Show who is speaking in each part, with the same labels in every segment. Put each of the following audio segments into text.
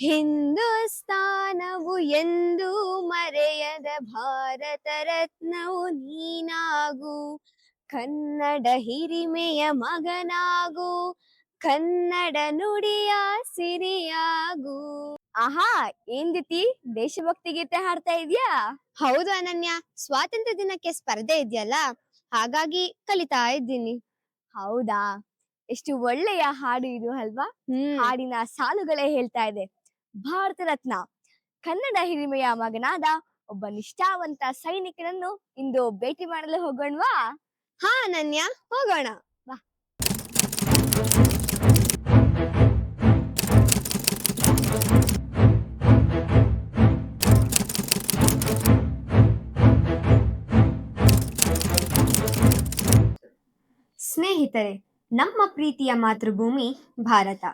Speaker 1: ಹಿಂದೂಸ್ತಾನವು ಎಂದೂ ಮರೆಯದ ಭಾರತ ರತ್ನವು ನೀನಾಗು, ಕನ್ನಡ ಹಿರಿಮೆಯ ಮಗನಾಗು, ಕನ್ನಡ ನುಡಿಯ ಸಿರಿಯಾಗು. ಆಹಾ, ಏನ್ ರೀತಿ ದೇಶಭಕ್ತಿ ಗೀತೆ ಹಾಡ್ತಾ ಇದ್ಯಾ? ಹೌದು ಅನನ್ಯ, ಸ್ವಾತಂತ್ರ್ಯ ದಿನಕ್ಕೆ ಸ್ಪರ್ಧೆ ಇದೆಯಲ್ಲ, ಹಾಗಾಗಿ ಕಲಿತಾ ಇದ್ದೀನಿ. ಹೌದಾ, ಎಷ್ಟು ಒಳ್ಳೆಯ ಹಾಡು ಇದು ಅಲ್ವಾ? ಹಾಡಿನ ಸಾಲುಗಳೇ ಹೇಳ್ತಾ ಇದೆ, ಭಾರತ ರತ್ನ ಕನ್ನಡ ಹಿರಿಮೆಯ ಮಗನಾದ ಒಬ್ಬ ನಿಷ್ಠಾವಂತ ಸೈನಿಕನನ್ನು ಇಂದು ಭೇಟಿ ಮಾಡಲು ಹೋಗೋಣವಾ? ಹಾ ಅನನ್ಯ, ಹೋಗೋಣ ಬಾ. ಸ್ನೇಹಿತರೆ, ನಮ್ಮ ಪ್ರೀತಿಯ ಮಾತೃಭೂಮಿ ಭಾರತ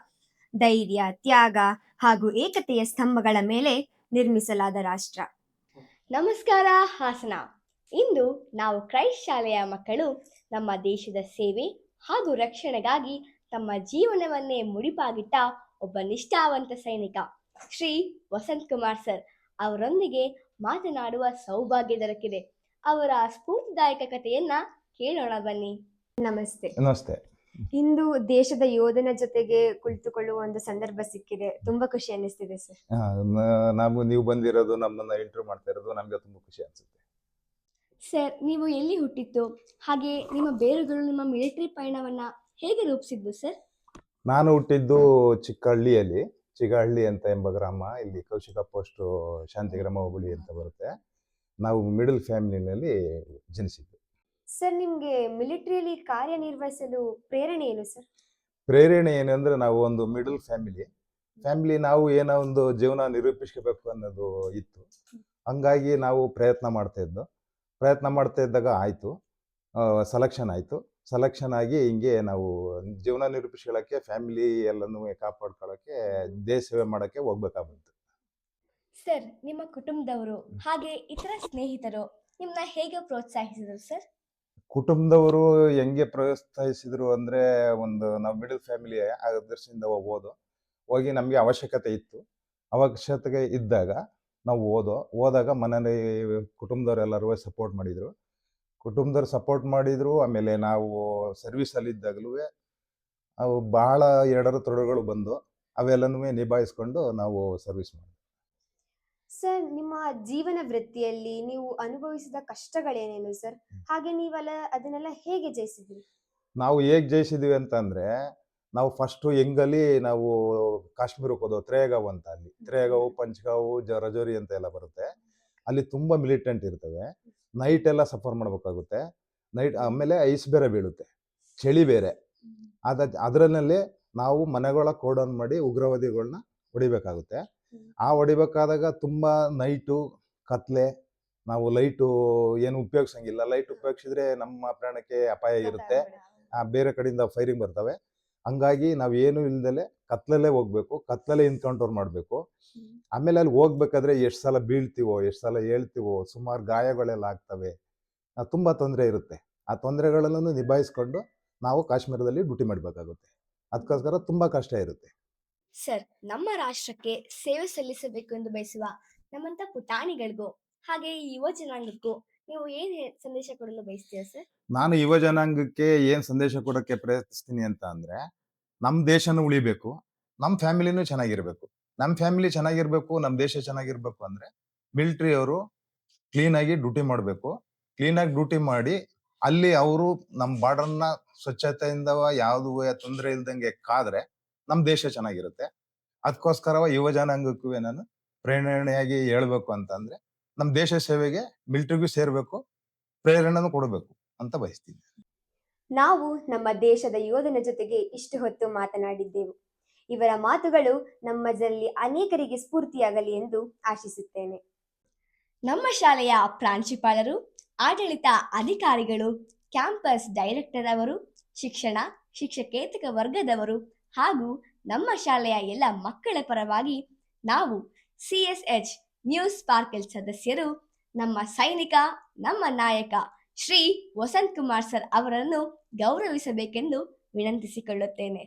Speaker 1: ಧೈರ್ಯ, ತ್ಯಾಗ ಹಾಗೂ ಏಕತೆಯ ಸ್ತಂಭಗಳ ಮೇಲೆ ನಿರ್ಮಿಸಲಾದ ರಾಷ್ಟ್ರ.
Speaker 2: ನಮಸ್ಕಾರ ಹಾಸನ. ಇಂದು ನಾವು ಕ್ರೈಸ್ಟ್ ಶಾಲೆಯ ಮಕ್ಕಳು ನಮ್ಮ ದೇಶದ ಸೇವೆ ಹಾಗೂ ರಕ್ಷಣೆಗಾಗಿ ತಮ್ಮ ಜೀವನವನ್ನೇ ಮುಡಿಪಾಗಿಟ್ಟ ಒಬ್ಬ ನಿಷ್ಠಾವಂತ ಸೈನಿಕ ಶ್ರೀ ವಸಂತ್ ಕುಮಾರ್ ಸರ್ ಅವರೊಂದಿಗೆ ಮಾತನಾಡುವ ಸೌಭಾಗ್ಯ ದೊರಕಿದೆ. ಅವರ ಸ್ಫೂರ್ತಿದಾಯಕ ಕಥೆಯನ್ನ ಕೇಳೋಣ ಬನ್ನಿ.
Speaker 1: ನಮಸ್ತೆ.
Speaker 3: ನಮಸ್ತೆ.
Speaker 1: ಇಂದು ದೇಶದ ಯೋಧನ ಜೊತೆಗೆ ಕುಳಿತುಕೊಳ್ಳುವ ಒಂದು ಸಂದರ್ಭ ಸಿಕ್ಕಿದೆ, ತುಂಬಾ ಖುಷಿ ಅನ್ನಿಸ್ತಿದೆ ಸರ್.
Speaker 3: ನೀವು ಬಂದಿರೋದು, ನಮ್ಮನ್ನ ಇಂಟರ್ವ್ಯೂ ಮಾಡ್ತಾ ಇರೋದು ನಮ್ಗೆ ತುಂಬಾ ಖುಷಿ ಅನ್ಸುತ್ತೆ.
Speaker 2: ಸರ್, ನೀವು ಎಲ್ಲಿ ಹುಟ್ಟಿದ್ದು, ಹಾಗೆ ನಿಮ್ಮ ಬೇರುಗಳು ನಿಮ್ಮ ಮಿಲಿಟರಿ ಪಯಣವನ್ನ ಹೇಗೆ ರೂಪಿಸಿದ್ದು ಸರ್?
Speaker 3: ನಾನು ಹುಟ್ಟಿದ್ದು ಚಿಕ್ಕಹಳ್ಳಿಯಲ್ಲಿ, ಚಿಗಹಳ್ಳಿ ಅಂತ ಎಂಬ ಗ್ರಾಮ, ಇಲ್ಲಿ ಕೌಶಿಕ ಪೋಸ್ಟ್ ಶಾಂತಿಗ್ರಾಮ ಹೋಬಳಿ ಅಂತ ಬರುತ್ತೆ. ನಾವು ಮಿಡಲ್ ಫ್ಯಾಮಿಲಿನಲ್ಲಿ ಜನಿಸಿದ್ದು.
Speaker 1: ಸರ್, ನಿಮ್ಗೆ ಮಿಲಿಟರಿಯಲ್ಲಿ ಕಾರ್ಯನಿರ್ವಹಿಸಲು ಪ್ರೇರಣೆ ಏನು ಸರ್?
Speaker 3: ಪ್ರೇರಣೆ ಏನಂದ್ರೆ, ನಾವು ಒಂದು ಮಿಡಲ್ ಫ್ಯಾಮಿಲಿ ನಾವು ಏನೋ ಒಂದು ಜೀವನ ನಿರೂಪಿಸಬೇಕು ಅನ್ನೋದು ಇತ್ತು. ಹಂಗಾಗಿ ನಾವು ಪ್ರಯತ್ನ ಮಾಡ್ತಾ ಇದ್ದಾಗ ಆಯ್ತು, ಸೆಲೆಕ್ಷನ್ ಆಗಿ ಹಿಂಗೆ ನಾವು ಜೀವನ ನಿರೂಪಿಸ್ಕೊಳ್ಳೋಕ್ಕೆ, ಫ್ಯಾಮಿಲಿ ಎಲ್ಲನೂ ಕಾಪಾಡ್ಕೊಳ್ಳೋಕ್ಕೆ, ದೇಶ ಸೇವೆ ಮಾಡೋಕ್ಕೆ ಹೋಗ್ಬೇಕಾಗ್ಬಿಡ್ತು.
Speaker 2: ಸರ್, ನಿಮ್ಮ ಕುಟುಂಬದವರು ಹಾಗೆ ಇತರ ಸ್ನೇಹಿತರು ನಿಮ್ಮನ್ನ ಹೇಗೆ ಪ್ರೋತ್ಸಾಹಿಸಿದರು ಸರ್?
Speaker 3: ಕುಟುಂಬದವರು ಹೆಂಗೆ ಪ್ರೋತ್ಸಾಹಿಸಿದ್ರು ಅಂದ್ರೆ, ನಾವು ಮಿಡಲ್ ಫ್ಯಾಮಿಲಿ ದೃಷ್ಟಿಯಿಂದ ಹೋಗಿ ನಮಗೆ ಅವಶ್ಯಕತೆ ಇದ್ದಾಗ ನಾವು ಹೋದಾಗ ಮನೇಲಿ ಕುಟುಂಬದವರೆಲ್ಲರೂ ಸಪೋರ್ಟ್ ಮಾಡಿದ್ರು. ಆಮೇಲೆ ನಾವು ಸರ್ವಿಸಲ್ಲಿ ಇದ್ದಾಗಲೂ ಅವು ಬಹಳ ಎಡರು ತೊಡರುಗಳು ಬಂದು ಅವೆಲ್ಲನೂ ನಿಭಾಯಿಸ್ಕೊಂಡು ನಾವು ಸರ್ವಿಸ್ ಮಾಡಿದ್ವಿ.
Speaker 1: ಸರ್, ನಿಮ್ಮ ಜೀವನ ವೃತ್ತಿಯಲ್ಲಿ ನೀವು ಅನುಭವಿಸಿದ ಕಷ್ಟಗಳೇನೇನು ಸರ್? ಹಾಗೆ ಅದನ್ನೆಲ್ಲ ಹೇಗೆ ಜಯಿಸಿದ್ರಿ?
Speaker 3: ನಾವು ಹೇಗೆ ಜಯಿಸಿದ್ವಿ ಅಂತಂದ್ರೆ, ನಾವು ಫಸ್ಟ್ ಹೆಂಗಲ್ಲಿ ನಾವು ಕಾಶ್ಮೀರಕ್ಕೆ ಹೋದೋ, ತ್ರೇಗಾವ್ ಅಂತ, ಅಲ್ಲಿ ತ್ರೇಗಾವು, ಪಂಚ್ಗಾವು, ರಜೋರಿ ಅಂತ ಎಲ್ಲ ಬರುತ್ತೆ. ಅಲ್ಲಿ ತುಂಬಾ ಮಿಲಿಟೆಂಟ್ ಇರ್ತವೆ. ನೈಟ್ ಎಲ್ಲ ಸಫರ್ ಮಾಡ್ಬೇಕಾಗುತ್ತೆ. ಆಮೇಲೆ ಐಸ್ ಬೇರೆ ಬೀಳುತ್ತೆ, ಚಳಿ ಬೇರೆ. ಅದರಲ್ಲಿ ನಾವು ಮನೆಗಳ ಕೋಡೌನ್ ಮಾಡಿ ಉಗ್ರವಾದಿಗಳನ್ನ ಹೊಡಿಬೇಕಾಗುತ್ತೆ. ಹೊಡಿಬೇಕಾದಾಗ ತುಂಬಾ ನೈಟು ಕತ್ಲೆ, ನಾವು ಲೈಟು ಏನು ಉಪಯೋಗಿಸಂಗಿಲ್ಲ. ಲೈಟ್ ಉಪಯೋಗಿಸಿದ್ರೆ ನಮ್ಮ ಪ್ರಾಣಕ್ಕೆ ಅಪಾಯ ಇರುತ್ತೆ, ಬೇರೆ ಕಡೆಯಿಂದ ಫೈರಿಂಗ್ ಬರ್ತವೆ. ಹಂಗಾಗಿ ನಾವು ಏನು ಇಲ್ದಲೆ ಕತ್ಲಲ್ಲೇ ಹೋಗ್ಬೇಕು, ಕತ್ಲಲ್ಲೇ ಎನ್ಕೌಂಟರ್ ಮಾಡಬೇಕು. ಆಮೇಲೆ ಅಲ್ಲಿ ಹೋಗ್ಬೇಕಾದ್ರೆ ಎಷ್ಟು ಸಲ ಬೀಳ್ತೀವೋ, ಎಷ್ಟು ಸಲ ಹೇಳ್ತೀವೋ, ಸುಮಾರು ಗಾಯಗಳೆಲ್ಲ ಆಗ್ತವೆ, ತುಂಬಾ ತೊಂದರೆ ಇರುತ್ತೆ. ಆ ತೊಂದರೆಗಳನ್ನು ನಿಭಾಯಿಸ್ಕೊಂಡು ನಾವು ಕಾಶ್ಮೀರದಲ್ಲಿ ಡ್ಯೂಟಿ ಮಾಡಬೇಕಾಗುತ್ತೆ. ಅದಕ್ಕೋಸ್ಕರ ತುಂಬಾ ಕಷ್ಟ ಇರುತ್ತೆ.
Speaker 2: ಸರ್, ನಮ್ಮ ರಾಷ್ಟ್ರಕ್ಕೆ ಸೇವೆ ಸಲ್ಲಿಸಬೇಕು ಎಂದು ಬಯಸುವ ನಮ್ಮಂತ ಪುಟಾಣಿಗಳಿಗೂ ಹಾಗೆ ಯುವ ಜನಾಂಗಕ್ಕೂ ನೀವು ಏನ್ ಸಂದೇಶ ಕೊಡಲು ಬಯಸ್ತೀರಾ ಸರ್?
Speaker 3: ನಾನು ಯುವ ಜನಾಂಗಕ್ಕೆ ಏನ್ ಸಂದೇಶ ಕೊಡೋಕ್ಕೆ ಪ್ರಯತ್ನಿಸ್ತೀನಿ ಅಂತ ಅಂದ್ರೆ, ನಮ್ಮ ದೇಶನೂ ಉಳಿಬೇಕು, ನಮ್ಮ ಫ್ಯಾಮಿಲಿನೂ ಚೆನ್ನಾಗಿರ್ಬೇಕು. ನಮ್ಮ ಫ್ಯಾಮಿಲಿ ಚೆನ್ನಾಗಿರ್ಬೇಕು, ನಮ್ಮ ದೇಶ ಚೆನ್ನಾಗಿರ್ಬೇಕು ಅಂದ್ರೆ ಮಿಲಿಟರಿ ಅವರು ಕ್ಲೀನ್ ಆಗಿ ಡ್ಯೂಟಿ ಮಾಡಬೇಕು. ಕ್ಲೀನ್ ಆಗಿ ಡ್ಯೂಟಿ ಮಾಡಿ ಅಲ್ಲಿ ಅವರು ನಮ್ಮ ಬಾರ್ಡರ್ನ ಸ್ವಚ್ಛತೆಯಿಂದ ಯಾವ್ದು ತೊಂದರೆ ಇಲ್ದಂಗೆ ಕಾದ್ರೆ ನಮ್ಮ ದೇಶ ಚೆನ್ನಾಗಿರುತ್ತೆ. ಅದಕ್ಕೋಸ್ಕರ ಯುವ ಜನಾಂಗಕ್ಕೂ ನಾನು ಪ್ರೇರಣೆಯಾಗಿ ಹೇಳ್ಬೇಕು ಅಂತಂದ್ರೆ, ನಮ್ಮ ದೇಶ ಸೇವೆಗೆ ಮಿಲಿಟರಿಗೂ ಸೇರ್ಬೇಕು, ಪ್ರೇರಣೆನೂ ಕೊಡಬೇಕು ಅಂತ ಬಯಸ್ತೀನಿ.
Speaker 1: ನಾವು ನಮ್ಮ ದೇಶದ ಯೋಧನ ಜೊತೆಗೆ ಇಷ್ಟು ಹೊತ್ತು ಮಾತನಾಡಿದ್ದೆವು. ಇವರ ಮಾತುಗಳು ನಮ್ಮಲ್ಲಿ ಅನೇಕರಿಗೆ ಸ್ಫೂರ್ತಿಯಾಗಲಿ ಎಂದು ಆಶಿಸುತ್ತೇನೆ.
Speaker 2: ನಮ್ಮ ಶಾಲೆಯ ಪ್ರಾಂಶುಪಾಲರು, ಆಡಳಿತ ಅಧಿಕಾರಿಗಳು, ಕ್ಯಾಂಪಸ್ ಡೈರೆಕ್ಟರ್ ಅವರು, ಶಿಕ್ಷಕೇತರ ವರ್ಗದವರು ಹಾಗೂ ನಮ್ಮ ಶಾಲೆಯ ಎಲ್ಲ ಮಕ್ಕಳ ಪರವಾಗಿ ನಾವು CSH ನ್ಯೂಸ್ ಸ್ಪಾರ್ಕಲ್ ಸದಸ್ಯರು ನಮ್ಮ ಸೈನಿಕ, ನಮ್ಮ ನಾಯಕ ಶ್ರೀ ವಸಂತ್ ಕುಮಾರ್ ಸರ್ ಅವರನ್ನು ಗೌರವಿಸಬೇಕೆಂದು ವಿನಂತಿಸಿಕೊಳ್ಳುತ್ತೇನೆ.